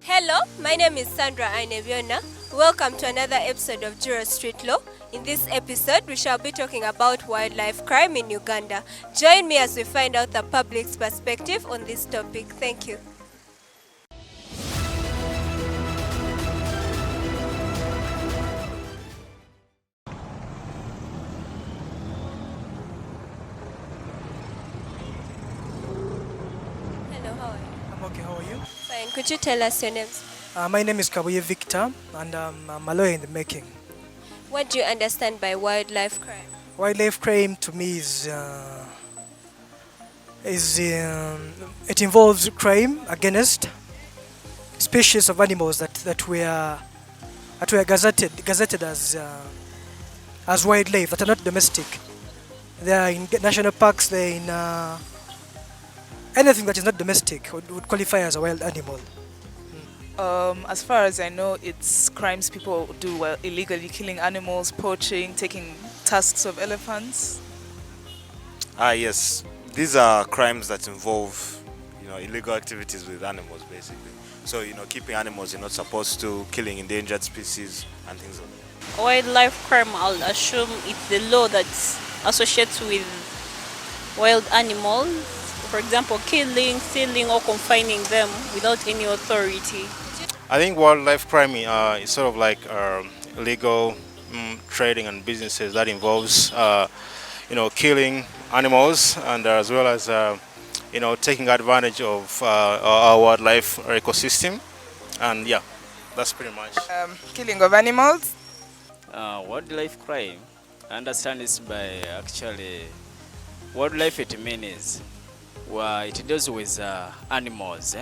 Hello, my name is Sandra Aineviona. Welcome to another episode of Jura Street Law. In this episode, we shall be talking about wildlife crime in Uganda. Join me as we find out the public's perspective on this topic. Thank you. Hello, how are you? I'm okay, how are you? Fine. Could you tell us your names? My name is Kabuye Victor, and I'm a lawyer in the making. What do you understand by wildlife crime? Wildlife crime to me it involves crime against species of animals that were gazetted as wildlife that are not domestic. They are in national parks. They're in anything that is not domestic would qualify as a wild animal. As far as I know, it's crimes people do while illegally killing animals, poaching, taking tusks of elephants. Yes. These are crimes that involve, illegal activities with animals, basically. So, keeping animals you're not supposed to, killing endangered species and things like that. Wildlife crime, I'll assume it's the law that associates with wild animals. For example, killing, stealing, or confining them without any authority. I think wildlife crime is sort of like illegal trading and businesses that involves, killing animals and as well as, taking advantage of our wildlife ecosystem. And yeah, that's pretty much. Killing of animals. Wildlife crime, I understand is by actually wildlife it means it deals with animals,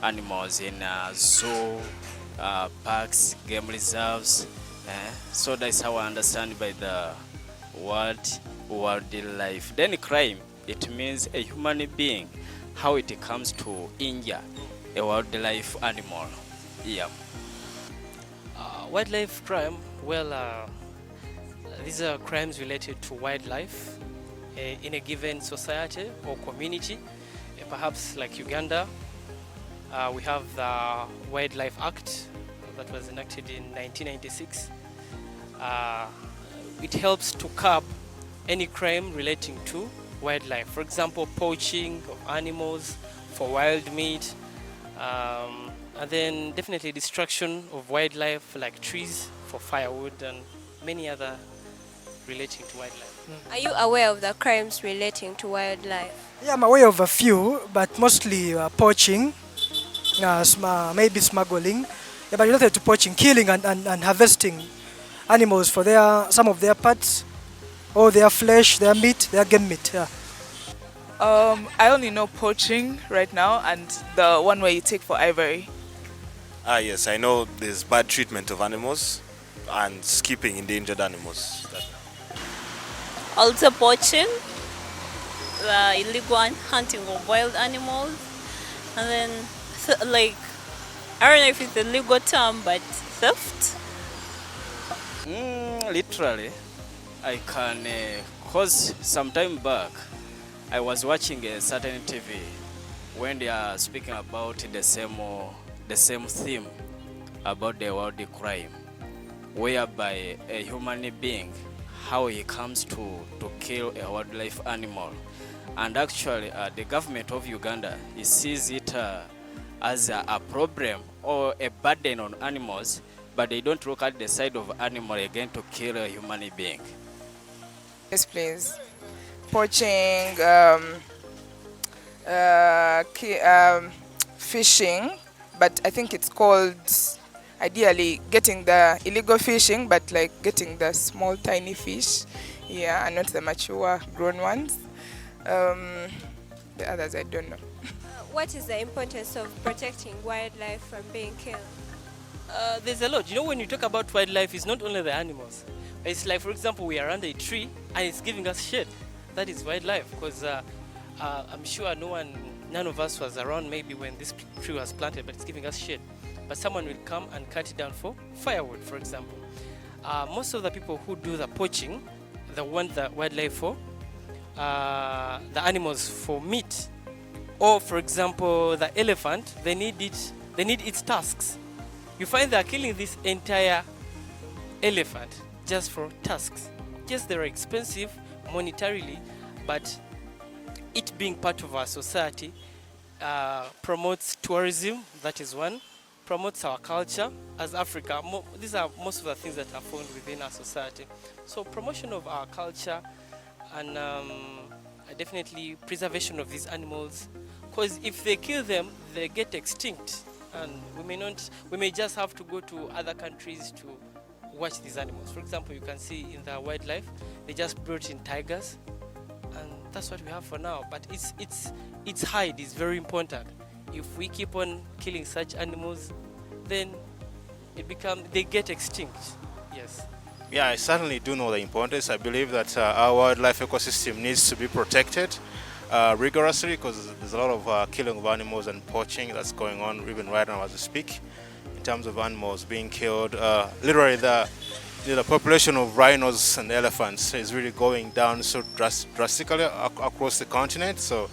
animals in zoo, parks, game reserves. So that's how I understand by the word wildlife. Then crime, it means a human being, how it comes to injure a wildlife animal. Yeah. Wildlife crime, these are crimes related to wildlife in a given society or community. Perhaps like Uganda, we have the Wildlife Act that was enacted in 1996. It helps to curb any crime relating to wildlife. For example, poaching of animals for wild meat, and then definitely destruction of wildlife like trees for firewood and many other relating to wildlife. Are you aware of the crimes relating to wildlife? Yeah, I'm aware of a few, but mostly poaching, maybe smuggling, yeah, but related to poaching, killing and harvesting animals for some of their parts, or their flesh, their meat, their game meat. Yeah. I only know poaching right now and the one where you take for ivory. Yes, I know there's bad treatment of animals and skipping endangered animals. Also poaching, the illegal hunting of wild animals, and then I don't know if it's a legal term, but theft. Literally, I can, cause some time back, I was watching a certain TV when they are speaking about the same theme about the world crime, whereby a human being, how he comes to kill a wildlife animal. And actually, the government of Uganda sees it as a problem or a burden on animals, but they don't look at the side of animal again to kill a human being. Yes, please. Poaching, fishing, but I think it's called ideally getting the illegal fishing, but like getting the small tiny fish, yeah, and not the mature grown ones. The others I don't know. What is the importance of protecting wildlife from being killed? There's a lot. When you talk about wildlife, it's not only the animals. It's like, for example, we are under a tree and it's giving us shade. That is wildlife, because I'm sure none of us was around maybe when this tree was planted, but it's giving us shade. But someone will come and cut it down for firewood, for example. Most of the people who do the poaching, they want the wildlife for the animals for meat. Or, for example, the elephant, they need it they need its tusks. You find they're killing this entire elephant just for tusks. Yes, they're expensive monetarily, but it being part of our society promotes tourism, that is one, promotes our culture as Africa. These are most of the things that are found within our society. So promotion of our culture and definitely preservation of these animals, because if they kill them, they get extinct, and we may just have to go to other countries to watch these animals. For example, you can see in the wildlife, they just brought in tigers, and that's what we have for now. But its hide is very important. If we keep on killing such animals, then they get extinct. Yes. Yeah, I certainly do know the importance. I believe that our wildlife ecosystem needs to be protected rigorously, because there's a lot of killing of animals and poaching that's going on even right now as we speak. In terms of animals being killed, literally the population of rhinos and elephants is really going down so drastically across the continent. So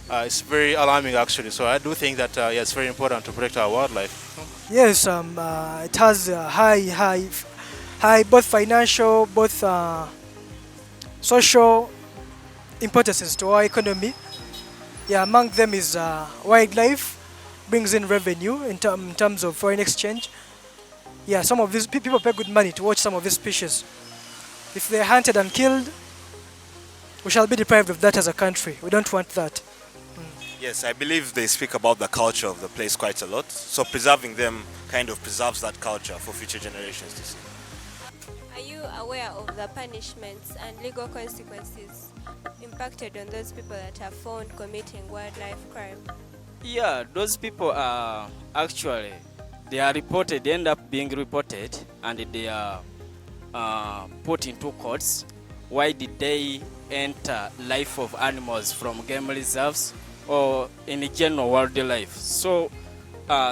it's very alarming actually. So I do think that it's very important to protect our wildlife. Yes, it has high both financial, both social importances to our economy. Yeah, among them is wildlife brings in revenue in terms of foreign exchange. Yeah, some of these people pay good money to watch some of these species. If they're hunted and killed, we shall be deprived of that as a country. We don't want that. Yes, I believe they speak about the culture of the place quite a lot. So preserving them kind of preserves that culture for future generations to see. Are you aware of the punishments and legal consequences impacted on those people that are found committing wildlife crime? Yeah, those people are actually, they are reported, they end up being reported, and they are put into courts. Why did they enter life of animals from game reserves or in general wildlife? So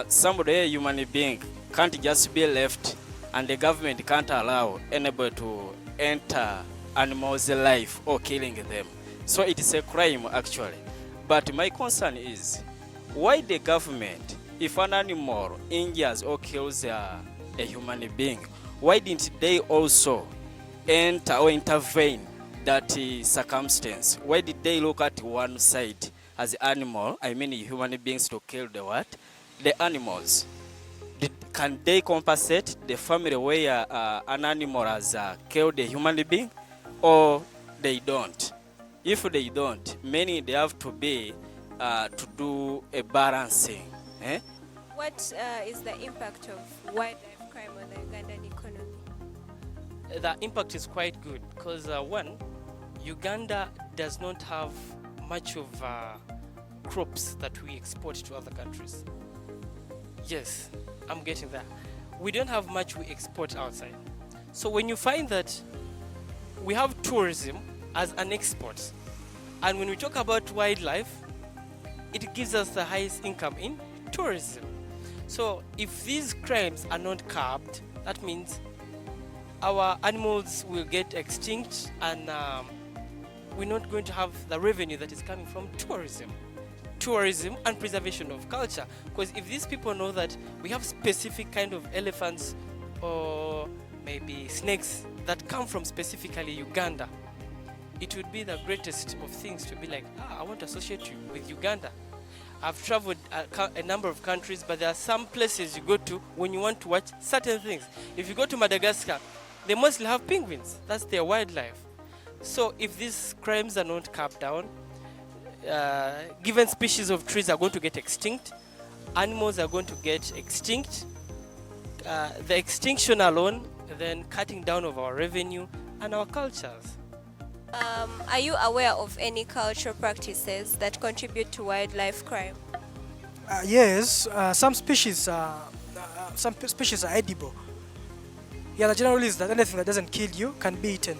somebody, a human being, can't just be left, and the government can't allow anybody to enter animals' life or killing them. So it is a crime actually. But my concern is, why the government, if an animal injures or kills a human being, why didn't they also enter or intervene that circumstance? Why did they look at one side as animal, I mean human beings, to kill the what? The animals. Can they compensate the family where an animal has killed a human being, or they don't? If they don't, meaning they have to be to do a balancing. What is the impact of wildlife crime on the Ugandan economy? The impact is quite good because one, Uganda does not have much of crops that we export to other countries. Yes, I'm getting that. We don't have much we export outside. So when you find that we have tourism as an export, and when we talk about wildlife, it gives us the highest income in tourism. So if these crimes are not curbed, that means our animals will get extinct, and we're not going to have the revenue that is coming from tourism and preservation of culture. Because if these people know that we have specific kind of elephants or maybe snakes that come from specifically Uganda, it would be the greatest of things to be like, I want to associate you with Uganda. I've traveled a number of countries, but there are some places you go to when you want to watch certain things. If you go to Madagascar, they mostly have penguins. That's their wildlife. So if these crimes are not capped down, given species of trees are going to get extinct, animals are going to get extinct, the extinction alone, then cutting down of our revenue and our cultures. Are you aware of any cultural practices that contribute to wildlife crime? Yes, some species are edible. Yeah, the general rule is that anything that doesn't kill you can be eaten.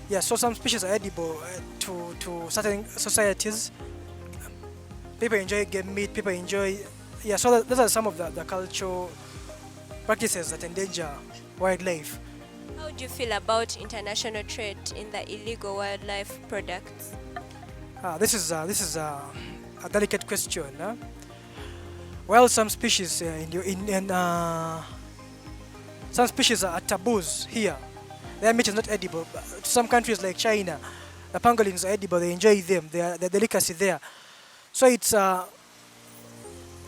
Yeah, so some species are edible to certain societies. People enjoy game meat, people enjoy... Yeah, so those are some of the cultural practices that endanger wildlife. How do you feel about international trade in the illegal wildlife products? This is a delicate question. While some species some species are taboos here. Their meat is not edible. But some countries like China, the pangolins are edible. They enjoy them. They are the delicacy there. So it's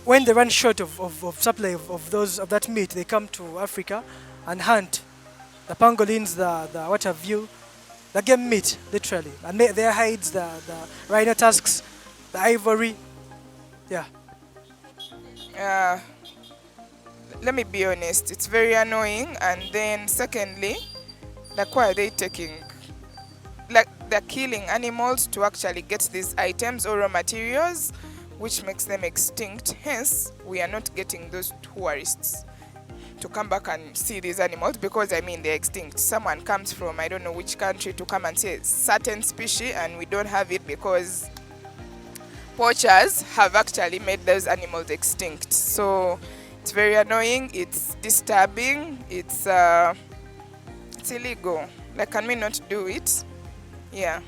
when they run short of supply of that meat, they come to Africa and hunt the pangolins, the what have you, the game meat literally, and their hides, the rhino tusks, the ivory. Yeah. Let me be honest, it's very annoying. And then secondly, like, why are they taking, like, they're killing animals to actually get these items or raw materials, which makes them extinct. Hence, we are not getting those tourists to come back and see these animals, because I mean they're extinct. Someone comes from I don't know which country to come and see certain species, and we don't have it because poachers have actually made those animals extinct. So it's very annoying, it's disturbing, it's illegal. Like, can we not do it? Yeah.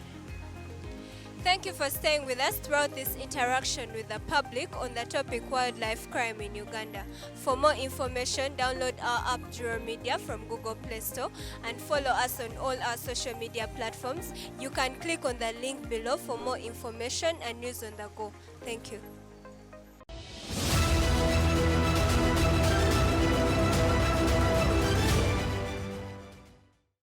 Thank you for staying with us throughout this interaction with the public on the topic wildlife crime in Uganda. For more information, download our app Juro Media from Google Play Store and follow us on all our social media platforms. You can click on the link below for more information and news on the go. Thank you.